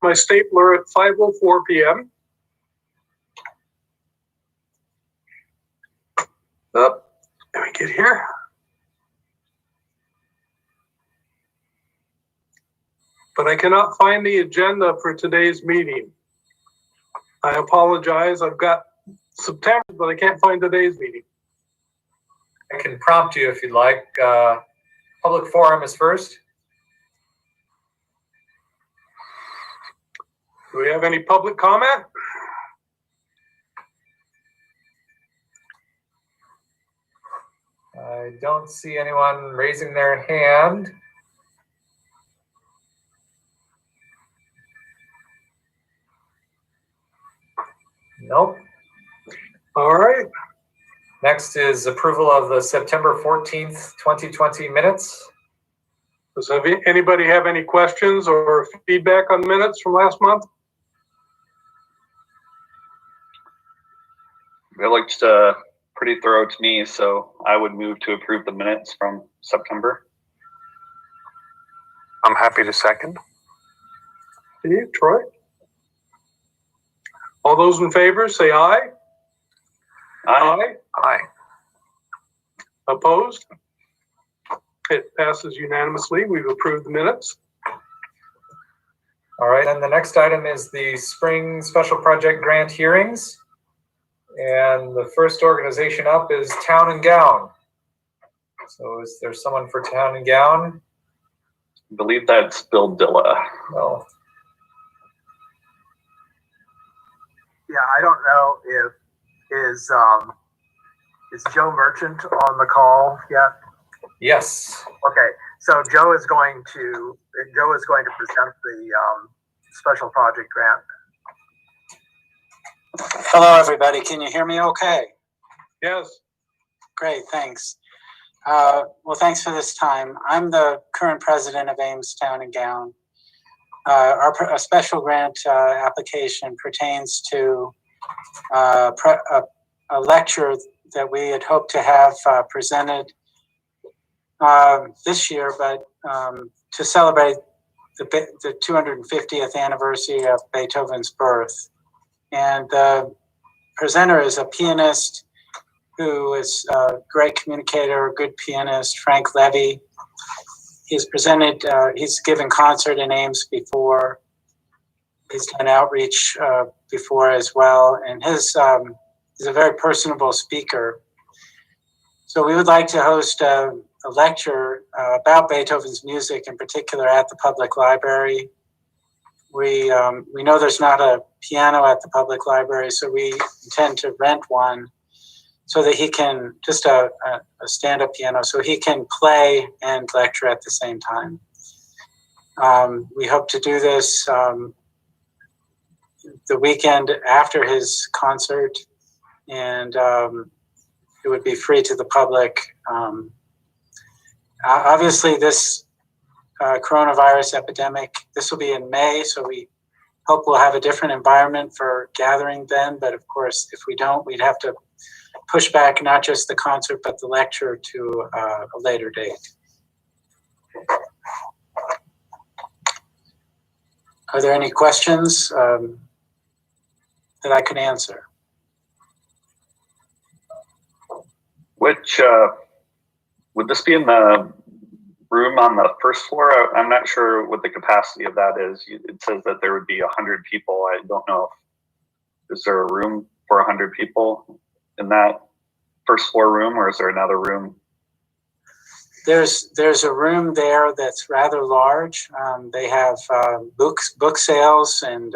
My stapler at 5:04 p.m. Up. Let me get here. But I cannot find the agenda for today's meeting. I apologize. I've got September, but I can't find today's meeting. I can prompt you if you'd like. Public forum is first. Do we have any public comment? I don't see anyone raising their hand. Nope. All right. Next is approval of the September 14th, 2020 minutes. Does anybody have any questions or feedback on the minutes from last month? It looked pretty thorough to me, so I would move to approve the minutes from September. I'm happy to second. You, Troy? All those in favor, say aye. Aye. Aye. Opposed? It passes unanimously. We've approved the minutes. All right, and the next item is the spring special project grant hearings. And the first organization up is Town and Gown. So is there someone for Town and Gown? I believe that's Bill Dilla. No. Yeah, I don't know if is Joe Merchant on the call yet? Yes. Okay, so Joe is going to present the special project grant. Hello, everybody. Can you hear me okay? Yes. Great, thanks. Well, thanks for this time. I'm the current president of Ames Town and Gown. Our special grant application pertains to a lecture that we had hoped to have presented this year, but to celebrate the 250th anniversary of Beethoven's birth. And the presenter is a pianist who is a great communicator, a good pianist, Frank Levy. He's given concert in Ames before. He's done outreach before as well. And he's a very personable speaker. So we would like to host a lecture about Beethoven's music in particular at the public library. We know there's not a piano at the public library, so we intend to rent one so that he can, just a stand-up piano, so he can play and lecture at the same time. We hope to do this the weekend after his concert, and it would be free to the public. Obviously, this coronavirus epidemic, this will be in May, so we hope we'll have a different environment for gathering then. But of course, if we don't, we'd have to push back not just the concert, but the lecture to a later date. Are there any questions that I could answer? Which, would this be in the room on the first floor? I'm not sure what the capacity of that is. It says that there would be 100 people. I don't know if, is there a room for 100 people in that first floor room, or is there another room? There's a room there that's rather large. They have book sales, and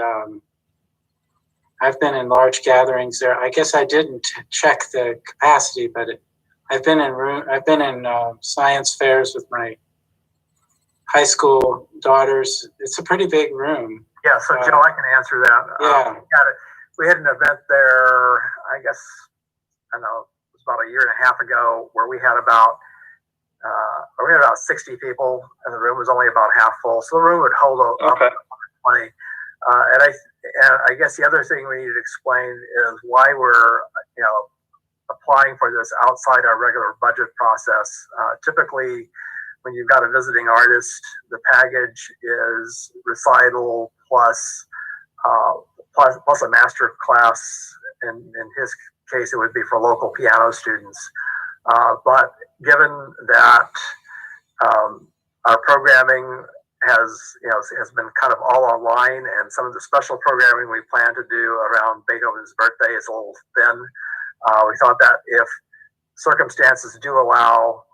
I've been in large gatherings there. I guess I didn't check the capacity, but I've been in science fairs with my high school daughters. It's a pretty big room. Yeah, so Joe, I can answer that. Yeah. We had an event there, I guess, I don't know, it was about a year and a half ago, where we had about 60 people, and the room was only about half full. So the room would hold up Okay. 20. And I guess the other thing we need to explain is why we're, applying for this outside our regular budget process. Typically, when you've got a visiting artist, the package is recital plus a master class. In his case, it would be for local piano students. But given that our programming has been kind of all online, and some of the special programming we plan to do around Beethoven's birthday is a little thin, we thought that if circumstances do allow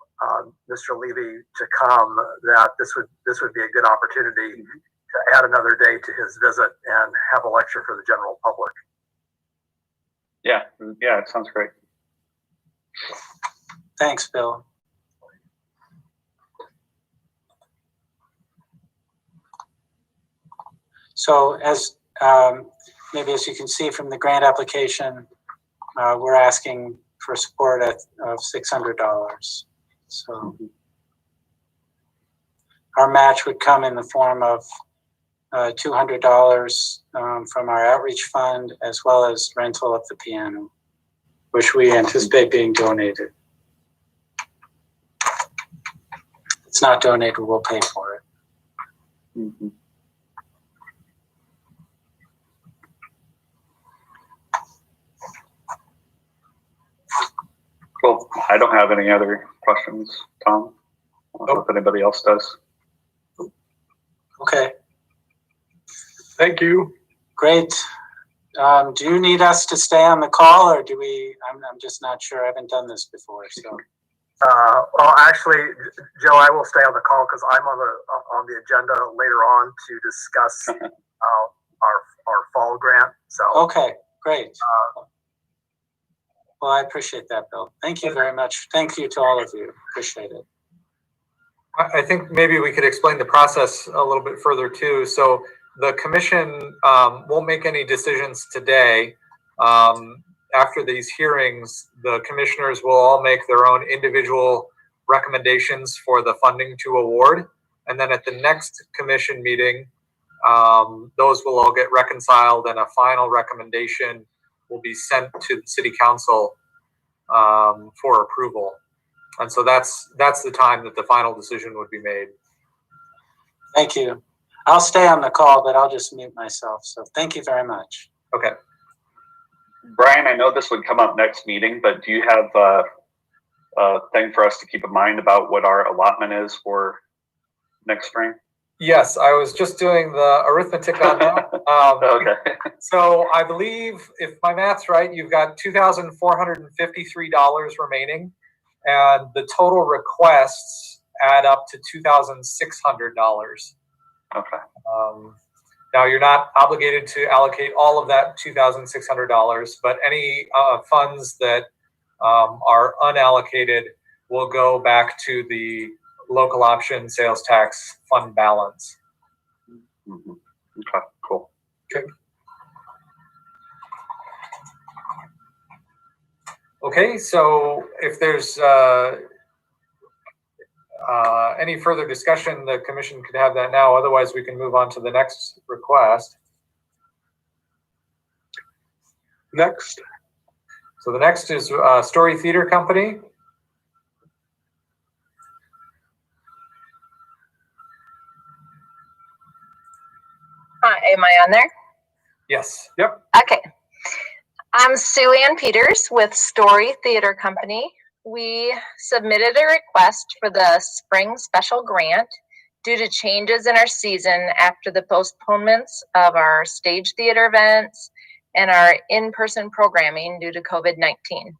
Mr. Levy to come, that this would be a good opportunity to add another day to his visit and have a lecture for the general public. Yeah, it sounds great. Thanks, Bill. So as maybe as you can see from the grant application, we're asking for support of $600. So our match would come in the form of $200 from our outreach fund, as well as rental of the piano, which we anticipate being donated. If it's not donated, we'll pay for it. Mm-hmm. Cool. I don't have any other questions, Tom. I don't know if anybody else does. Okay, Thank you. great. Do you need us to stay on the call, or do we? I'm just not sure. I haven't done this before, so. Well, actually, Joe, I will stay on the call because I'm on the agenda later on to discuss our fall grant. So Okay, great. Well, I appreciate that, Bill. Thank you very much. Thank you to all of you. Appreciate it. I think maybe we could explain the process a little bit further too. So the commission won't make any decisions today. After these hearings, the commissioners will all make their own individual recommendations for the funding to award. And then at the next commission meeting, those will all get reconciled, and a final recommendation will be sent to the city council for approval. And so that's the time that the final decision would be made. Thank you. I'll stay on the call, but I'll just mute myself. So thank you very much. Okay. Brian, I know this would come up next meeting, but do you have a thing for us to keep in mind about what our allotment is for next spring? Yes, I was just doing the arithmetic on that. Okay. So I believe, if my math's right, you've got $2,453 remaining, and the total requests add up to $2,600. Okay. Now, you're not obligated to allocate all of that $2,600, but any funds that are unallocated will go back to the local option sales tax fund balance. Mm-hmm. Okay, cool. Okay. Okay, so if there's any further discussion, the commission could have that now. Otherwise, we can move on to the next request. Next. So the next is Story Theater Company. Hi, am I on there? Yes. Yep. Okay. I'm Sue Ann Peters with Story Theater Company. We submitted a request for the spring special grant due to changes in our season after the postponements of our stage theater events and our in-person programming due to COVID-19.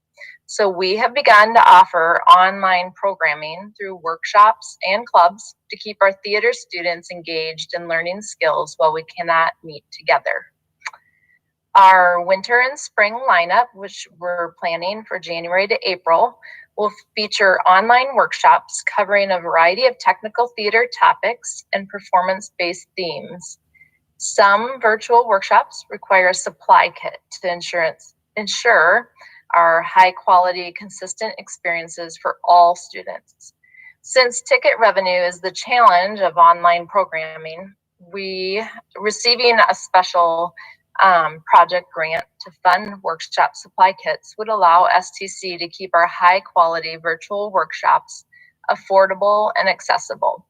So we have begun to offer online programming through workshops and clubs to keep our theater students engaged in learning skills while we cannot meet together. Our winter and spring lineup, which we're planning for January to April, will feature online workshops covering a variety of technical theater topics and performance-based themes. Some virtual workshops require a supply kit to ensure our high-quality, consistent experiences for all students. Since ticket revenue is the challenge of online programming, receiving a special project grant to fund workshop supply kits would allow STC to keep our high quality virtual workshops affordable and accessible.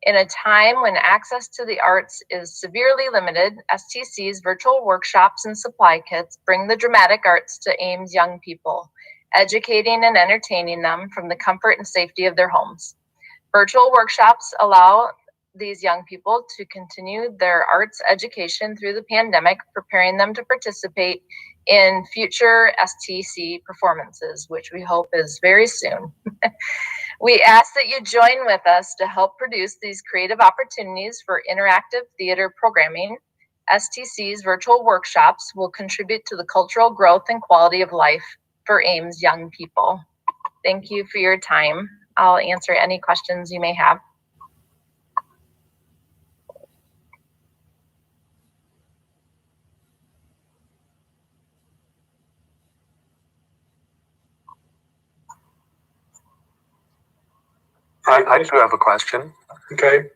In a time when access to the arts is severely limited, STC's virtual workshops and supply kits bring the dramatic arts to Ames young people, educating and entertaining them from the comfort and safety of their homes. Virtual workshops allow these young people to continue their arts education through the pandemic, preparing them to participate in future STC performances, which we hope is very soon. We ask that you join with us to help produce these creative opportunities for interactive theater programming. STC's virtual workshops will contribute to the cultural growth and quality of life for Ames young people. Thank you for your time. I'll answer any questions you may have. I do have a question. Okay.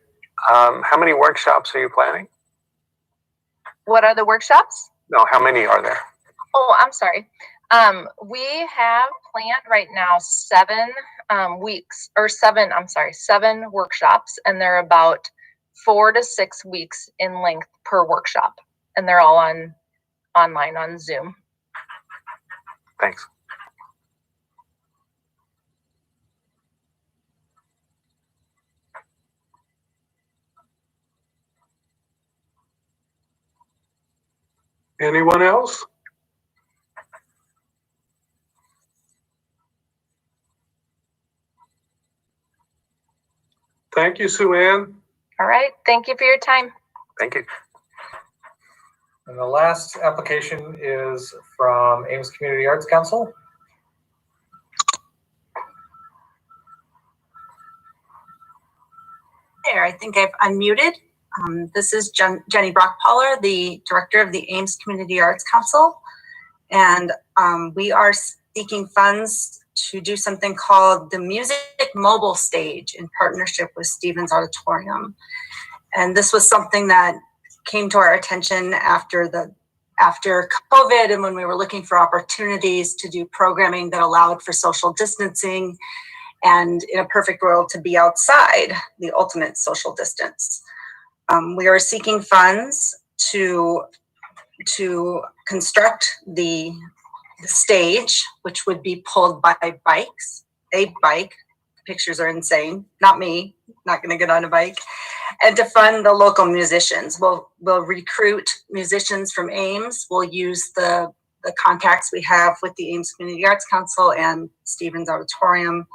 How many workshops are you planning? What are the workshops? No, how many are there? Oh, I'm sorry. We have planned right now 7 workshops, and they're about 4 to 6 weeks in length per workshop, and they're all online on Zoom. Thanks. Anyone else? Thank you, Sue Ann. All right. Thank you for your time. Thank you. And the last application is from Ames Community Arts Council. There, I think I've unmuted. This is Jenny Brockpoller, the director of the Ames Community Arts Council. And we are seeking funds to do something called the Music Mobile Stage in partnership with Stevens Auditorium. And this was something that came to our attention after COVID, and when we were looking for opportunities to do programming that allowed for social distancing and in a perfect world to be outside, the ultimate social distance. We are seeking funds to construct the stage, which would be pulled by bikes, a bike. Pictures are insane. Not me, not gonna get on a bike. And to fund the local musicians. We'll recruit musicians from Ames. We'll use the contacts we have with the Ames Community Arts Council and Stevens Auditorium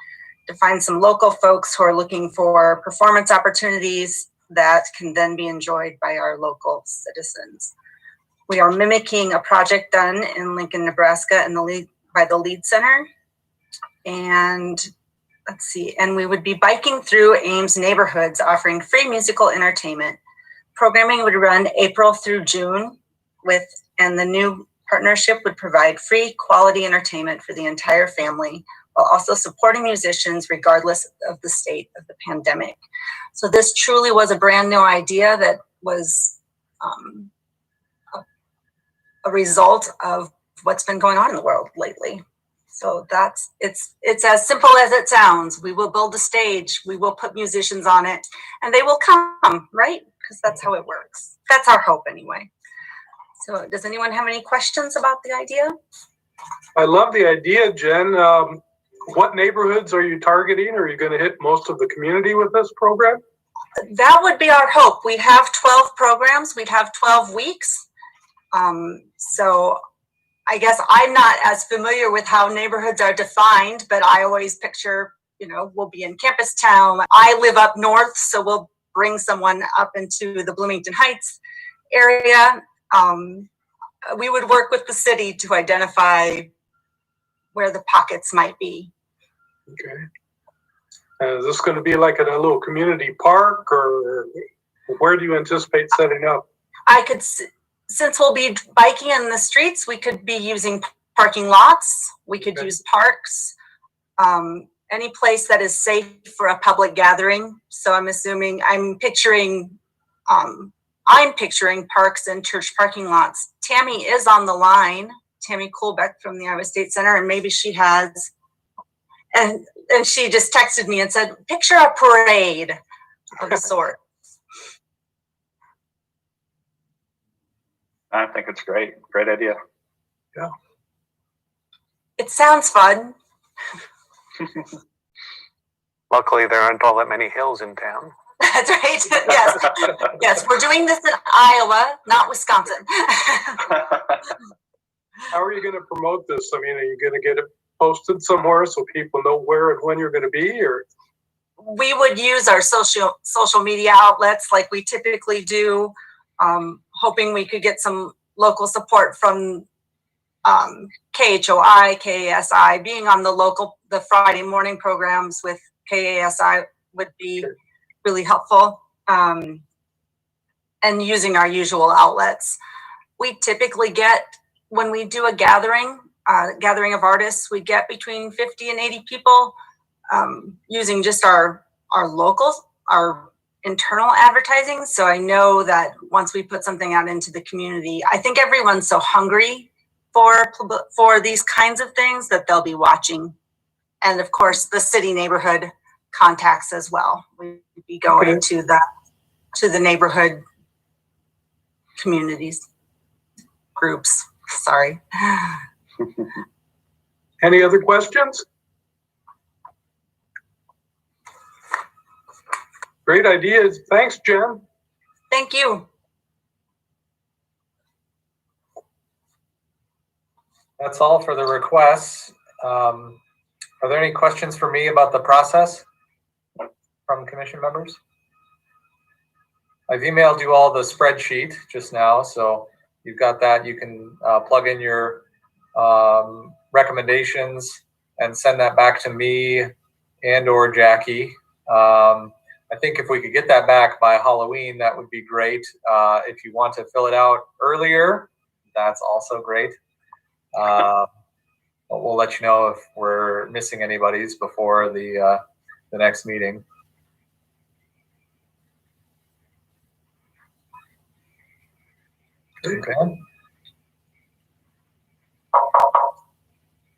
to find some local folks who are looking for performance opportunities that can then be enjoyed by our local citizens. We are mimicking a project done in Lincoln, Nebraska by the Lead Center. And let's see, and we would be biking through Ames neighborhoods offering free musical entertainment. Programming would run April through June and the new partnership would provide free quality entertainment for the entire family while also supporting musicians regardless of the state of the pandemic. So this truly was a brand new idea that was a result of what's been going on in the world lately. So it's as simple as it sounds. We will build a stage, we will put musicians on it, and they will come, right? Because that's how it works. That's our hope anyway. So does anyone have any questions about the idea? I love the idea, Jen. What neighborhoods are you targeting? Are you going to hit most of the community with this program? That would be our hope. We'd have 12 programs. We'd have 12 weeks. So I guess I'm not as familiar with how neighborhoods are defined, but I always picture, we'll be in Campus Town. I live up north, so we'll bring someone up into the Bloomington Heights area. We would work with the city to identify where the pockets might be. Okay. Is this going to be like at a little community park, or where do you anticipate setting up? Since we'll be biking in the streets, we could be using parking lots. We could use parks, any place that is safe for a public gathering. So I'm picturing parks and church parking lots. Tammy is on the line, Tammy Kohlbeck from the Iowa State Center, and maybe she has, and she just texted me and said, picture a parade of the sort. I think it's great. Great idea. Yeah. It sounds fun. Luckily, there aren't all that many hills in town. That's right. Yes. Yes. We're doing this in Iowa, not Wisconsin. How are you going to promote this? I mean, are you going to get it posted somewhere so people know where and when you're going to be, or? We would use our social media outlets like we typically do, hoping we could get some local support from KHOI, KASI. Being on the Friday morning programs with KASI would be really helpful, and using our usual outlets. We typically get, when we do a gathering of artists, we get between 50 and 80 people, using just our internal advertising. So I know that once we put something out into the community, I think everyone's so hungry for these kinds of things that they'll be watching. And of course, the city neighborhood contacts as well. We'd be going to the neighborhood communities, groups. Sorry. Any other questions? Great ideas. Thanks, Jen. Thank you. That's all for the requests. Are there any questions for me about the process from commission members? I've emailed you all the spreadsheet just now, so you've got that. You can plug in your recommendations and send that back to me and or Jackie. I think if we could get that back by Halloween, that would be great. If you want to fill it out earlier, that's also great. But we'll let you know if we're missing anybody's before the next meeting. Okay.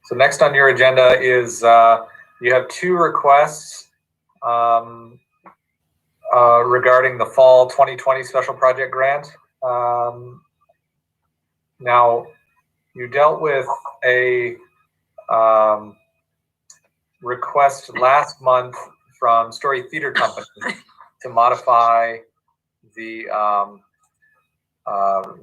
So next on your agenda is you have two requests regarding the fall 2020 special project grant. Now, you dealt with a request last month from Story Theater Company to modify the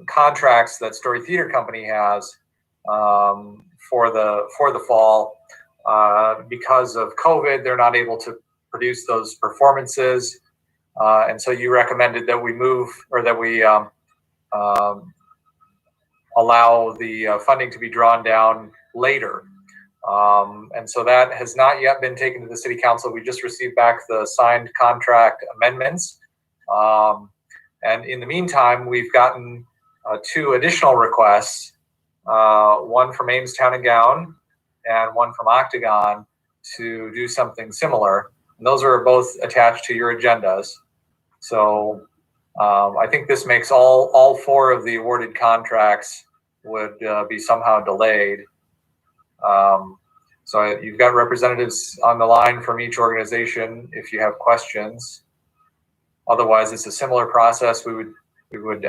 contracts that Story Theater Company has for the fall. Because of COVID, they're not able to produce those performances. And so you recommended that we move, or that we allow the funding to be drawn down later. And so that has not yet been taken to the city council. We just received back the signed contract amendments. And in the meantime, we've gotten 2 additional requests, one from Ames Town and Gown and one from Octagon, to do something similar. And those are both attached to your agendas. So I think this makes all 4 of the awarded contracts would be somehow delayed. So you've got representatives on the line from each organization if you have questions. Otherwise, it's a similar process. We would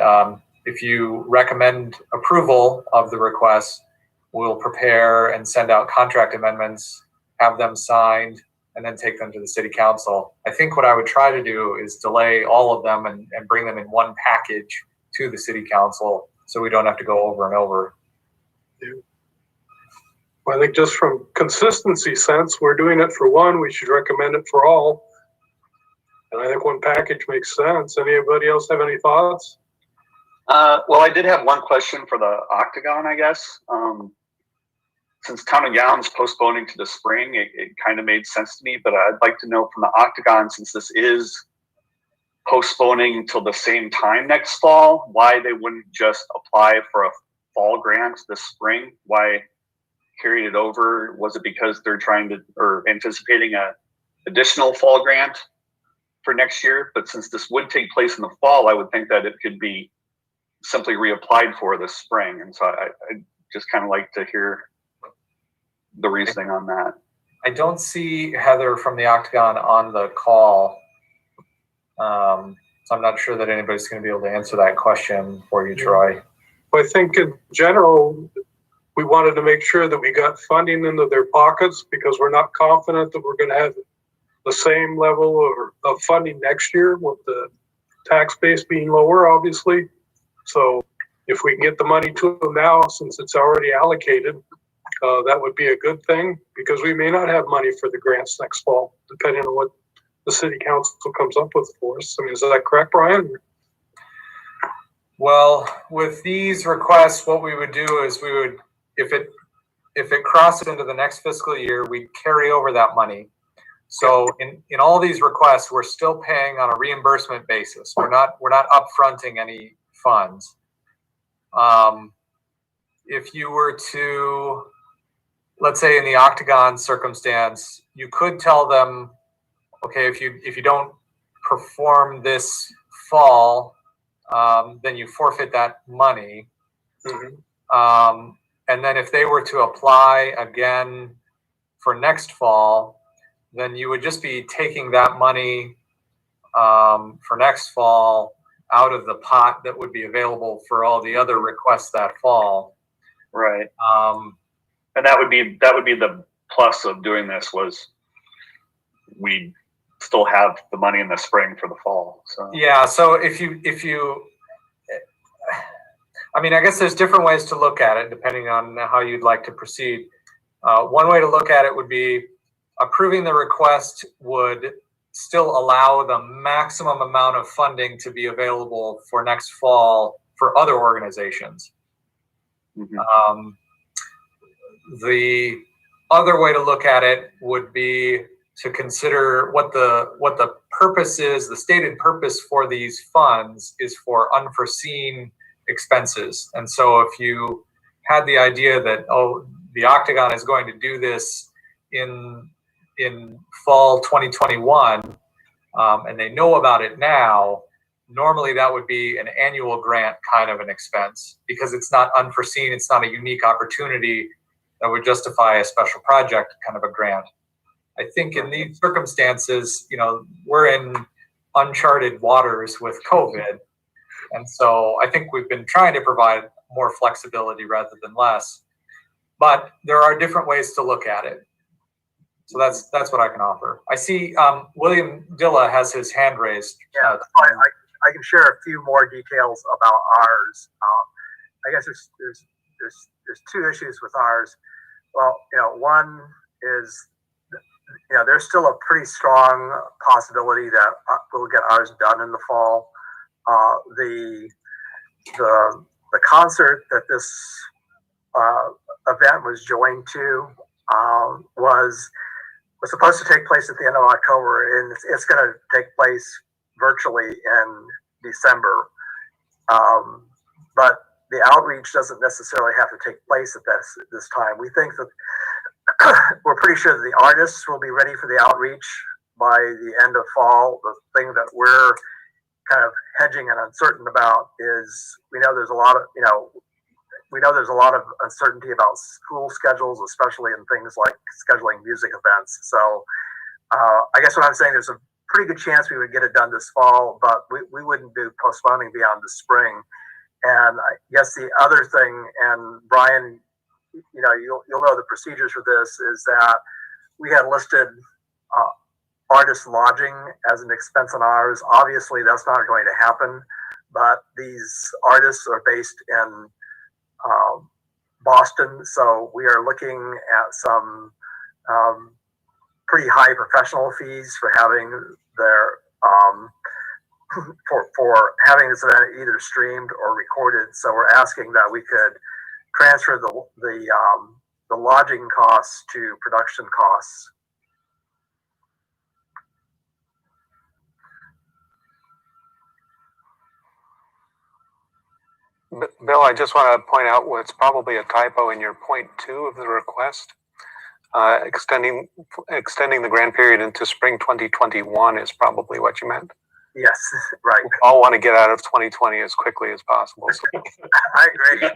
if you recommend approval of the request, we'll prepare and send out contract amendments, have them signed, and then take them to the city council. I think what I would try to do is delay all of them and bring them in one package to the city council, so we don't have to go over and over. Well, I think just from consistency sense, we're doing it for one, we should recommend it for all. And I think one package makes sense. Anybody else have any thoughts? Well, I did have one question for the Octagon, I guess. Since Town and Gown's postponing to the spring, it kind of made sense to me, but I'd like to know from the Octagon, since this is postponing till the same time next fall, why they wouldn't just apply for a fall grant this spring? Why carry it over? Was it because they're trying to, or anticipating a additional fall grant for next year? But since this would take place in the fall, I would think that it could be simply reapplied for this spring. And so I just kind of like to hear the reasoning on that. I don't see Heather from the Octagon on the call. So I'm not sure that anybody's going to be able to answer that question for you, Troy. I think in general, we wanted to make sure that we got funding into their pockets, because we're not confident that we're going to have the same level of funding next year, with the tax base being lower, obviously. So if we can get the money to them now, since it's already allocated, that would be a good thing, because we may not have money for the grants next fall, depending on what the city council comes up with for us. I mean, is that correct, Brian? Well, with these requests, what we would do is we would, if it crosses into the next fiscal year, we'd carry over that money. So in all these requests, we're still paying on a reimbursement basis. We're not upfronting any funds. If you were to, let's say in the Octagon circumstance, you could tell them, okay, if you don't perform this fall, then you forfeit that money. Mm-hmm. And then if they were to apply again for next fall, then you would just be taking that money for next fall out of the pot that would be available for all the other requests that fall. Right. And that would be the plus of doing this, was we still have the money in the spring for the fall. So yeah. So if you, I mean, I guess there's different ways to look at it depending on how you'd like to proceed. One way to look at it would be approving the request would still allow the maximum amount of funding to be available for next fall for other organizations. Mm-hmm. The other way to look at it would be to consider what the purpose is. The stated purpose for these funds is for unforeseen expenses. And so if you had the idea that, oh, the Octagon is going to do this in fall 2021, and they know about it now, normally that would be an annual grant kind of an expense, because it's not unforeseen, it's not a unique opportunity that would justify a special project kind of a grant. I think in these circumstances, we're in uncharted waters with COVID. And so I think we've been trying to provide more flexibility rather than less. But there are different ways to look at it. So that's what I can offer. I see William Dilla has his hand raised. Yeah, I can share a few more details about ours. I guess there's two issues with ours. Well, one is there's still a pretty strong possibility that we'll get ours done in the fall. The concert that this event was joined to was supposed to take place at the end of October, and it's going to take place virtually in December. But the outreach doesn't necessarily have to take place at this time. We think that we're pretty sure that the artists will be ready for the outreach by the end of fall. The thing that we're kind of hedging and uncertain about is we know there's a lot of uncertainty about school schedules, especially in things like scheduling music events. So I guess what I'm saying, there's a pretty good chance we would get it done this fall, but we wouldn't do postponing beyond the spring. And I guess the other thing, and Brian, you'll know the procedures for this, is that we had listed artist lodging as an expense on ours. Obviously, that's not going to happen, but these artists are based in Boston, so we are looking at some pretty high professional fees for having their for having this event either streamed or recorded. So we're asking that we could transfer the lodging costs to production costs. Bill, I just want to point out what's probably a typo in your point 2 of the request. Extending the grant period into spring 2021 is probably what you meant. Yes, right. We all want to get out of 2020 as quickly as possible. So I agree.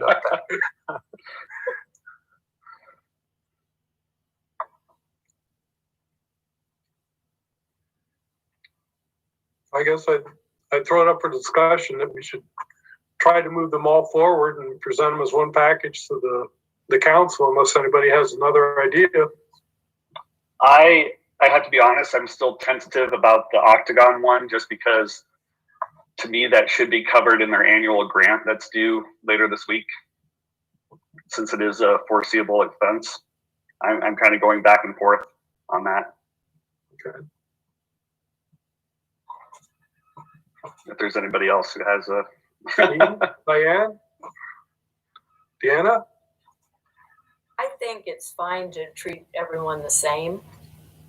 I guess I'd throw it up for discussion that we should try to move them all forward and present them as one package to the council, unless anybody has another idea. I have to be honest, I'm still tentative about the Octagon one, just because to me that should be covered in their annual grant that's due later this week, since it is a foreseeable expense. I'm kind of going back and forth on that. Okay. If there's anybody else who has a Diane? Deanna? I think it's fine to treat everyone the same,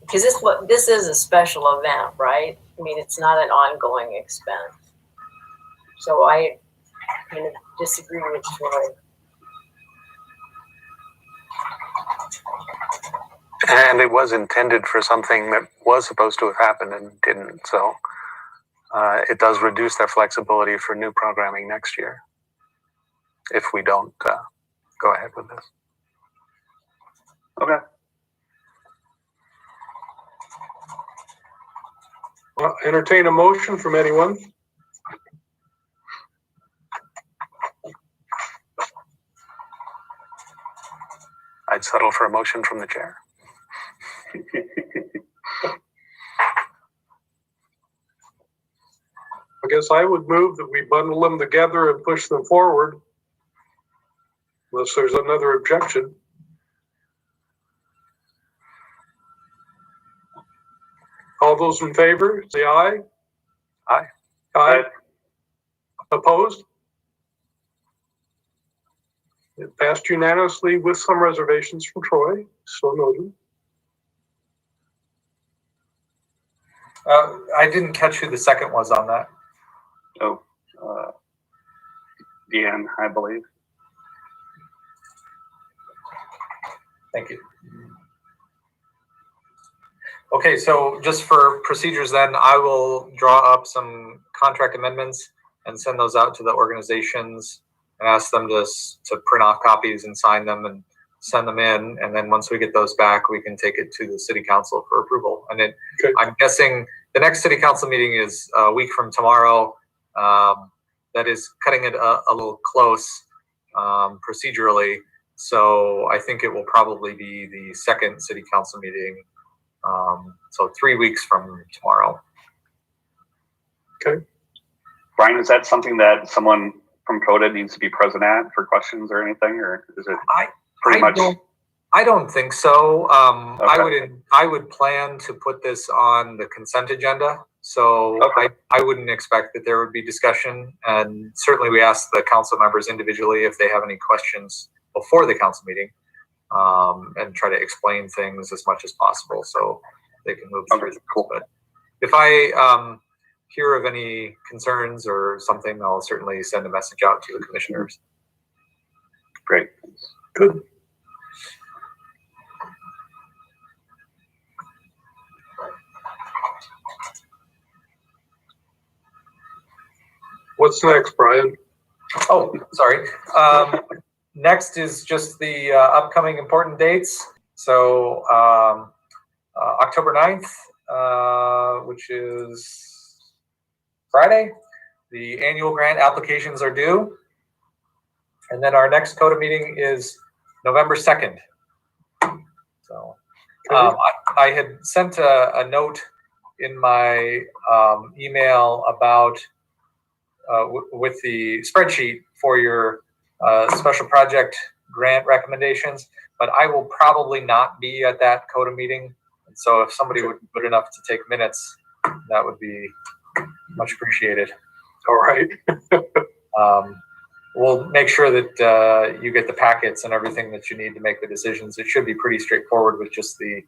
because this is a special event, right? I mean, it's not an ongoing expense. So I disagree with Troy. And it was intended for something that was supposed to have happened and didn't. So it does reduce their flexibility for new programming next year if we don't go ahead with this. Okay. Well, entertain a motion from anyone. I'd settle for a motion from the chair. I guess I would move that we bundle them together and push them forward, unless there's another objection. All those in favor, say aye. Aye. Aye. Opposed? It passed unanimously with some reservations from Troy, so noted. I didn't catch who the second was on that. Oh, Deanne, I believe. Thank you. Okay, so just for procedures then, I will draw up some contract amendments and send those out to the organizations and ask them to print off copies and sign them and send them in. And then once we get those back, we can take it to the city council for approval. And then Okay. I'm guessing the next city council meeting is a week from tomorrow. That is cutting it a little close procedurally. So I think it will probably be the second city council meeting. So 3 weeks from tomorrow. Okay. Brian, is that something that someone from CODA needs to be present at for questions or anything, or is it pretty much? I don't think so. Okay. I would plan to put this on the consent agenda. So Okay. I wouldn't expect that there would be discussion. And certainly we ask the council members individually if they have any questions before the council meeting, and try to explain things as much as possible so they can move through. Okay, cool. But if I hear of any concerns or something, I'll certainly send a message out to the commissioners. Great. Good. What's next, Brian? Oh, sorry. Next is just the upcoming important dates. So October 9th, which is Friday, the annual grant applications are due. And then our next CODA meeting is November 2nd. So I had sent a note in my email about with the spreadsheet for your special project grant recommendations, but I will probably not be at that CODA meeting. And so if somebody would be good enough to take minutes, that would be much appreciated. All right. We'll make sure that you get the packets and everything that you need to make the decisions. It should be pretty straightforward with just the,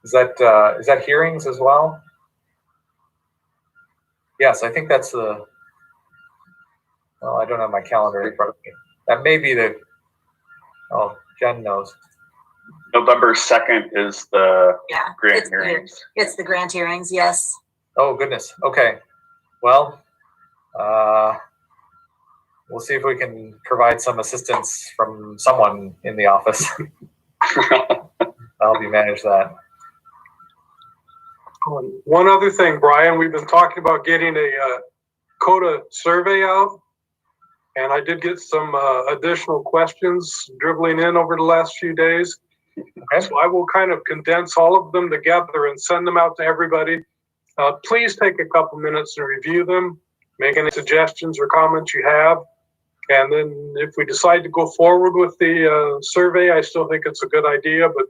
is that hearings as well? Yes, I think that's the, well, I don't have my calendar in front of me. That may be the, oh, Jen knows. November 2nd is the Yeah, grant it's hearings. It's the grant hearings, yes. Oh, goodness. Okay. Well, we'll see if we can provide some assistance from someone in the office. I'll help you manage that. One other thing, Brian, we've been talking about getting a CODA survey out, and I did get some additional questions dribbling in over the last few days. Okay. So I will kind of condense all of them together and send them out to everybody. Please take a couple minutes and review them, make any suggestions or comments you have. And then if we decide to go forward with the survey, I still think it's a good idea, but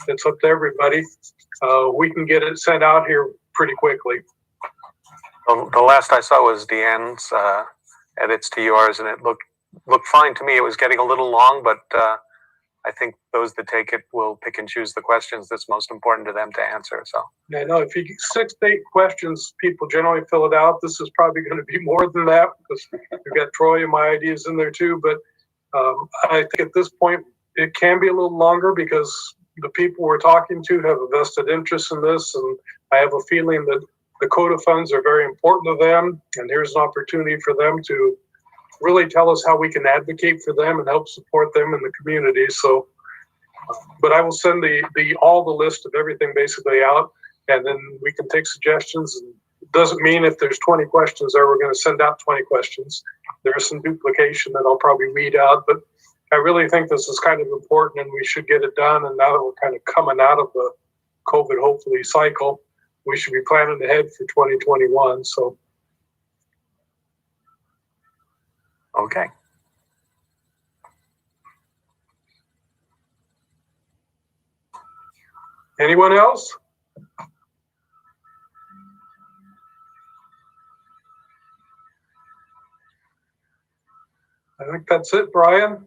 it's up to everybody. We can get it sent out here pretty quickly. The last I saw was Deanne's edits to yours, and it looked fine to me. It was getting a little long, but I think those that take it will pick and choose the questions that's most important to them to answer. So I know if you get 6 to 8 questions, people generally fill it out. This is probably going to be more than that because we've got Troy and my ideas in there too. But I think at this point it can be a little longer because the people we're talking to have a vested interest in this, and I have a feeling that the CODA funds are very important to them, and here's an opportunity for them to really tell us how we can advocate for them and help support them in the community. So, but I will send all the list of everything basically out, and then we can take suggestions. And it doesn't mean if there's 20 questions there, we're going to send out 20 questions. There is some duplication that I'll probably weed out, but I really think this is kind of important and we should get it done. And now that we're kind of coming out of the COVID, hopefully, cycle, we should be planning ahead for 2021. So. okay. Anyone else? I think that's it, Brian.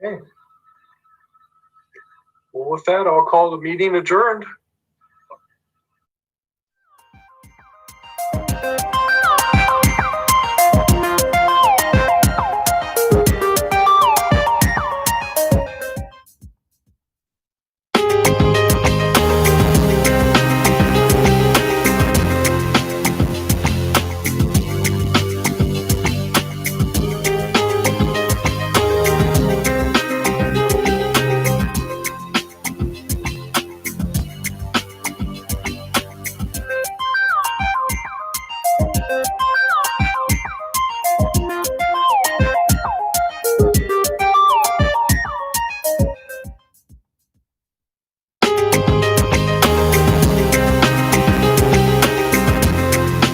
Okay. Well, with that, I'll call the meeting adjourned.